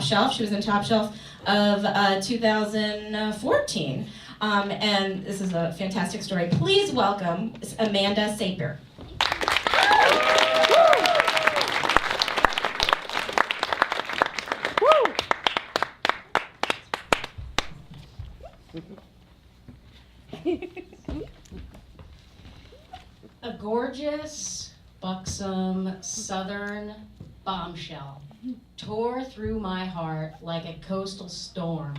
Top Shelf. She was in Top Shelf of 2014. And this is a fantastic story. Please welcome Amanda Saper. A gorgeous, buxom, southern bombshell tore through my heart like a coastal storm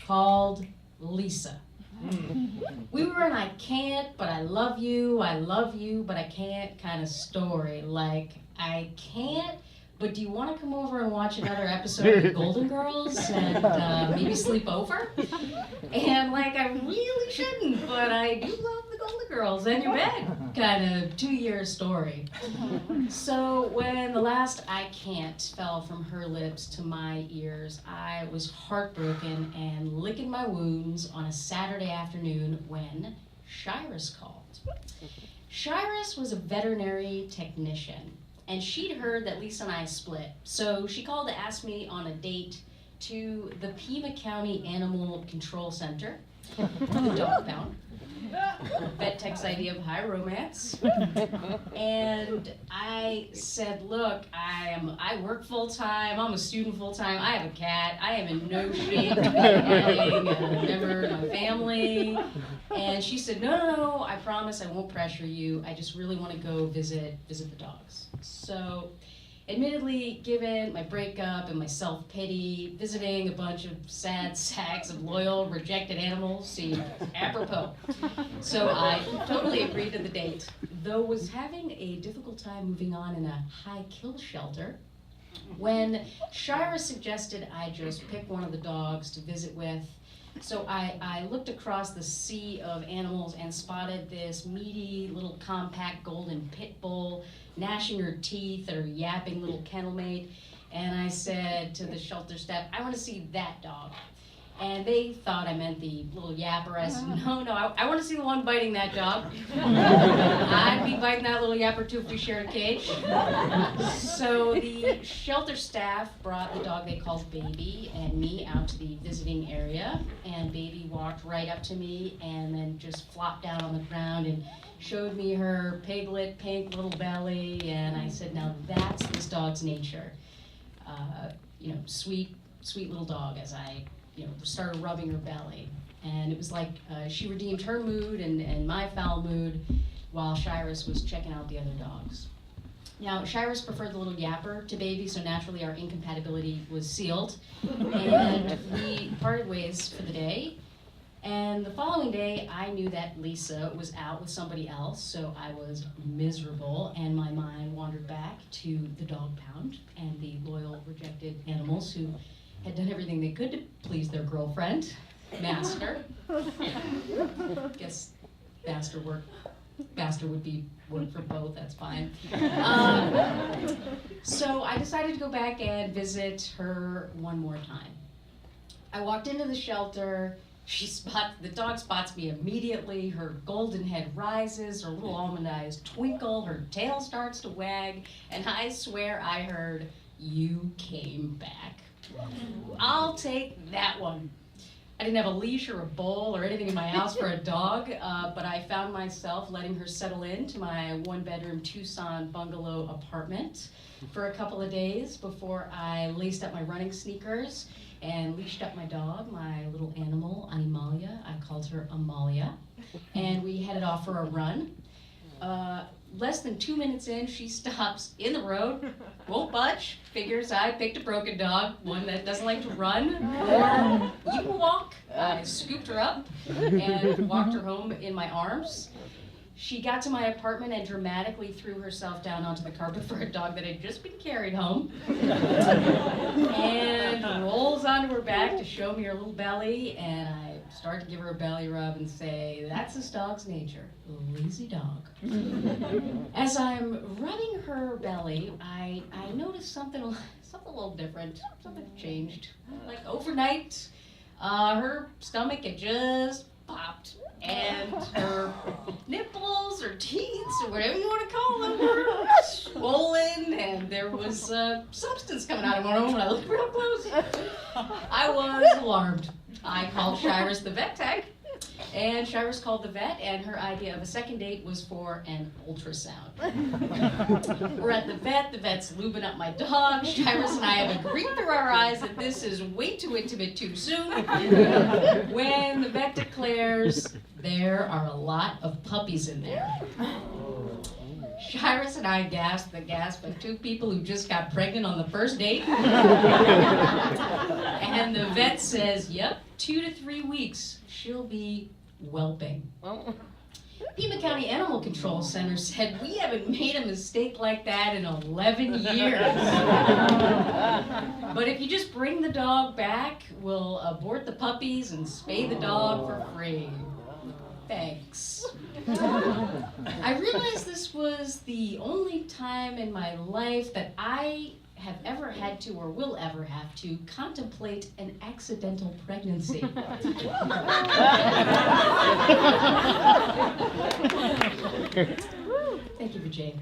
called Lisa. We were an I can't, but I love you, but I can't kind of story. Like, I can't, but do you want to come over and watch another episode of the Golden Girls and maybe sleep over? And like, I really shouldn't, but I do love the Golden Girls and your bed kind of 2-year story. So when the last I can't fell from her lips to my ears, I was heartbroken and licking my wounds on a Saturday afternoon when Shyrus called. Shyrus was a veterinary technician, and she'd heard that Lisa and I split, so she called to ask me on a date to the Pima County Animal Control Center, the dog pound. Vet tech's idea of high romance. And I said, look, I work full time, I'm a student full time, I have a cat, I am in no shape to be adding a member of my family. And she said, no, I promise I won't pressure you, I just really want to go visit the dogs. So, admittedly, given my breakup and my self-pity, visiting a bunch of sad sacks of loyal, rejected animals seemed apropos. So I totally agreed to the date, though was having a difficult time moving on in a high-kill shelter when Shira suggested I just pick one of the dogs to visit with. So I looked across the sea of animals and spotted this meaty little compact golden pit bull gnashing her teeth at her yapping little kennel mate. And I said to the shelter staff, I want to see that dog. And they thought I meant the little yapper. I said, no, I want to see the one biting that dog. I'd be biting that little yapper too if we shared a cage. So the shelter staff brought the dog they called Baby and me out to the visiting area. And Baby walked right up to me and then just flopped down on the ground and showed me her piglet pink little belly. And I said, now that's this dog's nature. Sweet little dog, as I started rubbing her belly. And it was like she redeemed her mood and my foul mood while Shyrus was checking out the other dogs. Now, Shyrus preferred the little yapper to Baby, so naturally our incompatibility was sealed. And we parted ways for the day. And the following day, I knew that Lisa was out with somebody else, so I was miserable, and my mind wandered back to the dog pound and the loyal, rejected animals who had done everything they could to please their girlfriend, Master. Guess Master would be work for both, that's fine. So I decided to go back and visit her one more time. I walked into the shelter. The dog spots me immediately. Her golden head rises, her little almond eyes twinkle, her tail starts to wag, and I swear I heard, "You came back." I'll take that one. I didn't have a leash or a bowl or anything in my house for a dog, but I found myself letting her settle into my one-bedroom Tucson bungalow apartment for a couple of days before I laced up my running sneakers and leashed up my dog, my little animal, Amalia. I called her Amalia, and we headed off for a run. Less than 2 minutes in, she stops in the road, won't budge, figures I picked a broken dog, one that doesn't like to run or even walk. I scooped her up and walked her home in my arms. She got to my apartment and dramatically threw herself down onto the carpet for a dog that had just been carried home. And rolls onto her back to show me her little belly, and I start to give her a belly rub and say, that's this dog's nature, a lazy dog. As I'm rubbing her belly, I noticed something a little different, something changed. Like overnight, her stomach had just popped, and her nipples or teats or whatever you want to call them were swollen, and there was substance coming out of one of them when I looked real close. I was alarmed. I called Shyrus the vet tech, and Shyrus called the vet, and her idea of a second date was for an ultrasound. We're at the vet's lubing up my dog. Shyrus and I have agreed through our eyes that this is way too intimate too soon. When the vet declares there are a lot of puppies in there. Shyrus and I gasped the gasp of two people who just got pregnant on the first date. And the vet says, yep, 2 to 3 weeks, she'll be whelping. Pima County Animal Control Center said, we haven't made a mistake like that in 11 years. But if you just bring the dog back, we'll abort the puppies and spay the dog for free. Thanks. I realized this was the only time in my life that I have ever had to or will ever have to contemplate an accidental pregnancy. Thank you, Vijay.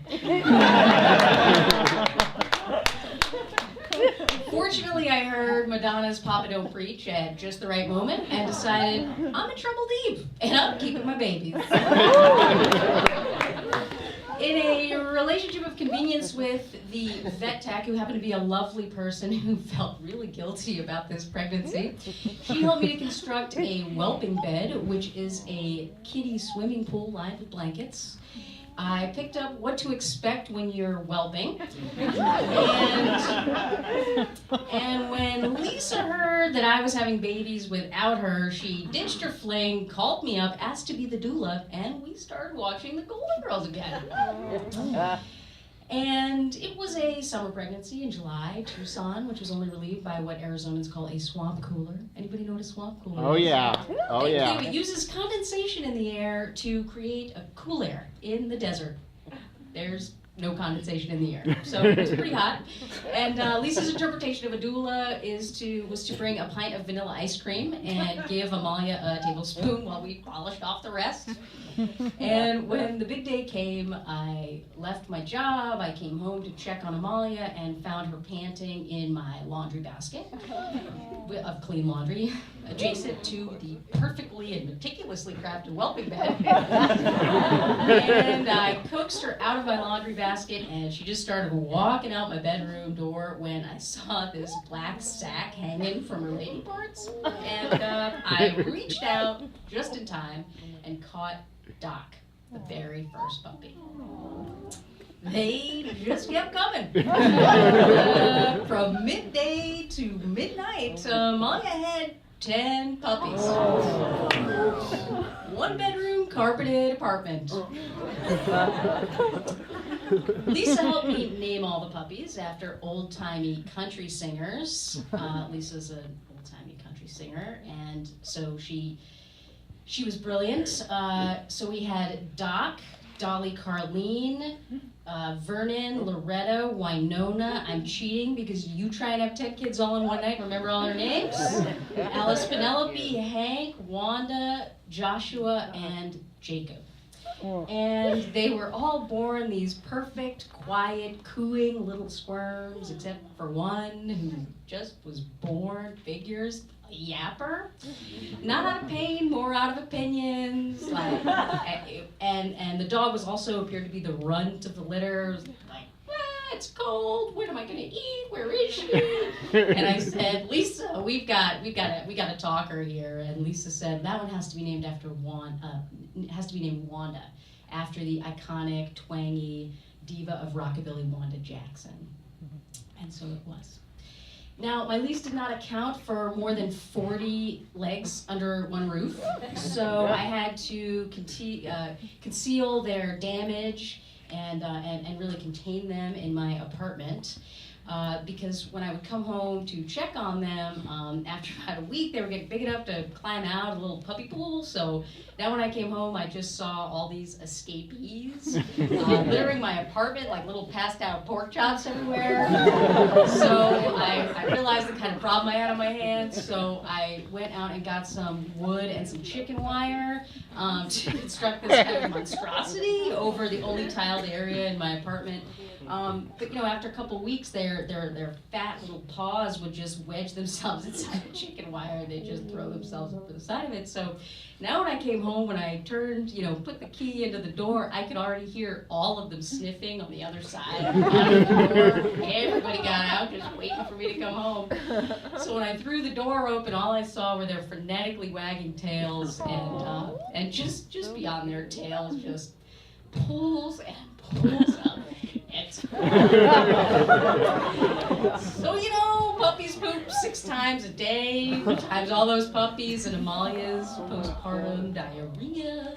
Fortunately, I heard Madonna's Papa Don't Preach at just the right moment and decided I'm in trouble deep and I'm keeping my babies. In a relationship of convenience with the vet tech, who happened to be a lovely person who felt really guilty about this pregnancy, she helped me to construct a whelping bed, which is a kiddie swimming pool lined with blankets. I picked up what to expect when you're whelping. And when Lisa heard that I was having babies without her, she ditched her fling, called me up, asked to be the doula, and we started watching the Golden Girls again. And it was a summer pregnancy in July, Tucson, which was only relieved by what Arizonans call a swamp cooler. Anybody know what a swamp cooler is? Oh yeah, oh yeah. It uses condensation in the air to create a cool air in the desert. There's no condensation in the air, so it was pretty hot. And Lisa's interpretation of a doula was to bring a pint of vanilla ice cream and give Amalia a tablespoon while we polished off the rest. And when the big day came, I left my job, I came home to check on Amalia and found her panting in my laundry basket of clean laundry, adjacent to the perfectly and meticulously crafted whelping bed. And I coaxed her out of my laundry basket and she just started walking out my bedroom door when I saw this black sack hanging from her lady parts. And I reached out just in time and caught Doc, the very first puppy. They just kept coming. From midday to midnight, Amalia had 10 puppies. 1 bedroom, carpeted apartment. Lisa helped me name all the puppies after old-timey country singers. Lisa's an old-timey country singer, and so she was brilliant. So we had Doc, Dolly Carleen, Vernon, Loretta, Winona. I'm cheating because you try and have 10 kids all in one night. Remember all their names? Alice, Penelope, Hank, Wanda, Joshua, and Jacob. And they were all born these perfect, quiet, cooing little squirms, except for one who just was born, figures, a yapper. Not out of pain, more out of opinions. Like, and the dog was also appeared to be the runt of the litter. Like, it's cold. What am I gonna eat? Where is she? And I said, Lisa, we got a talker here. And Lisa said that one has to be named after Wanda. Has to be named Wanda, after the iconic, twangy diva of rockabilly, Wanda Jackson. And so it was. Now, my lease did not account for more than 40 legs under one roof, so I had to conceal their damage and really contain them in my apartment. because when I would come home to check on them, after about a week, they were getting big enough to climb out of a little puppy pool. So now when I came home, I just saw all these escapees littering my apartment like little passed out pork chops everywhere. So I realized the kind of problem I had on my hands. So I went out and got some wood and some chicken wire to construct this kind of monstrosity over the only tiled area in my apartment. But you know, after a couple weeks, their fat little paws would just wedge themselves inside the chicken wire, and they'd just throw themselves over the side of it. So now when I came home, when I turned, put the key into the door, I could already hear all of them sniffing on the other side of the door. Everybody got out, just waiting for me to come home. So when I threw the door open, all I saw were their frenetically wagging tails, and just beyond their tails, just pulls and pulls of shit. So, puppies poop 6 times a day, times all those puppies and Amalia's postpartum diarrhea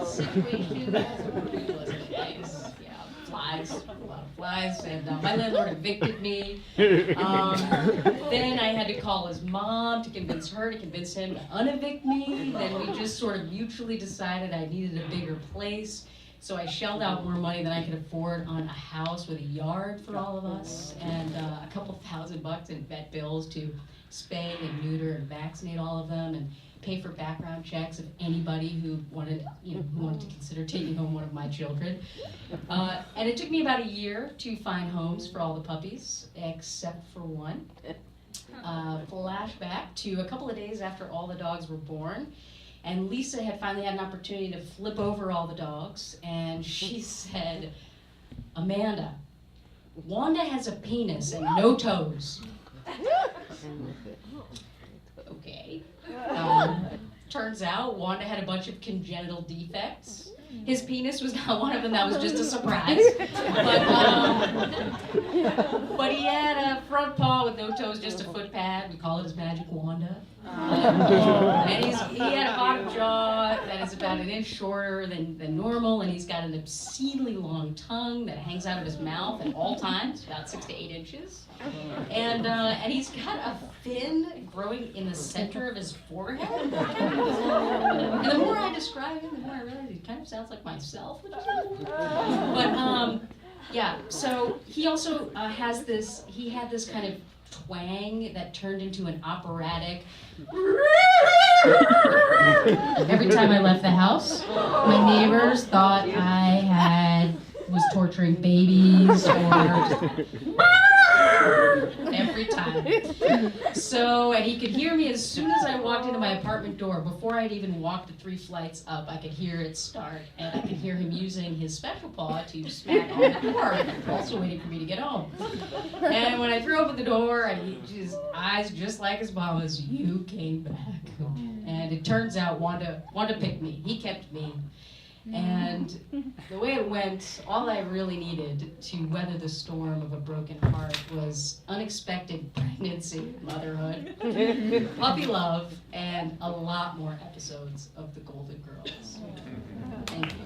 situation. Yeah, flies, a lot of flies, and my landlord evicted me. Then I had to call his mom to convince her to convince him to unevict me. Then we just sort of mutually decided I needed a bigger place. So I shelled out more money than I could afford on a house with a yard for all of us, and a couple $1,000 in vet bills to spay and neuter and vaccinate all of them, and pay for background checks of anybody who wanted to consider taking home one of my children. And it took me about a year to find homes for all the puppies, except for one. Flashback to a couple of days after all the dogs were born. And Lisa had finally had an opportunity to flip over all the dogs, and she said, "Amanda, Wanda has a penis and no toes." Okay. Turns out Wanda had a bunch of congenital defects. His penis was not one of them. That was just a surprise. But he had a front paw with no toes, just a foot pad. We call it his Magic Wanda. And he had a bottom jaw that is about 1 inch shorter than normal, and he's got an obscenely long tongue that hangs out of his mouth at all times, about 6 to 8 inches. And he's got a fin growing in the center of his forehead. And the more I describe him, the more I realize he kind of sounds like myself, which is cool. But yeah, so he also had this kind of twang that turned into an operatic every time I left the house. My neighbors thought I was torturing babies, or every time. So, and he could hear me as soon as I walked into my apartment door. Before I'd even walked the 3 flights up, I could hear it start, and I could hear him using his special paw to smack on the door, also waiting for me to get home. And when I threw open the door, his eyes just like his mama's, "You came back." And it turns out Wanda picked me. He kept me. And the way it went, all I really needed to weather the storm of a broken heart was unexpected pregnancy, motherhood, puppy love, and a lot more episodes of The Golden Girls. Thank you.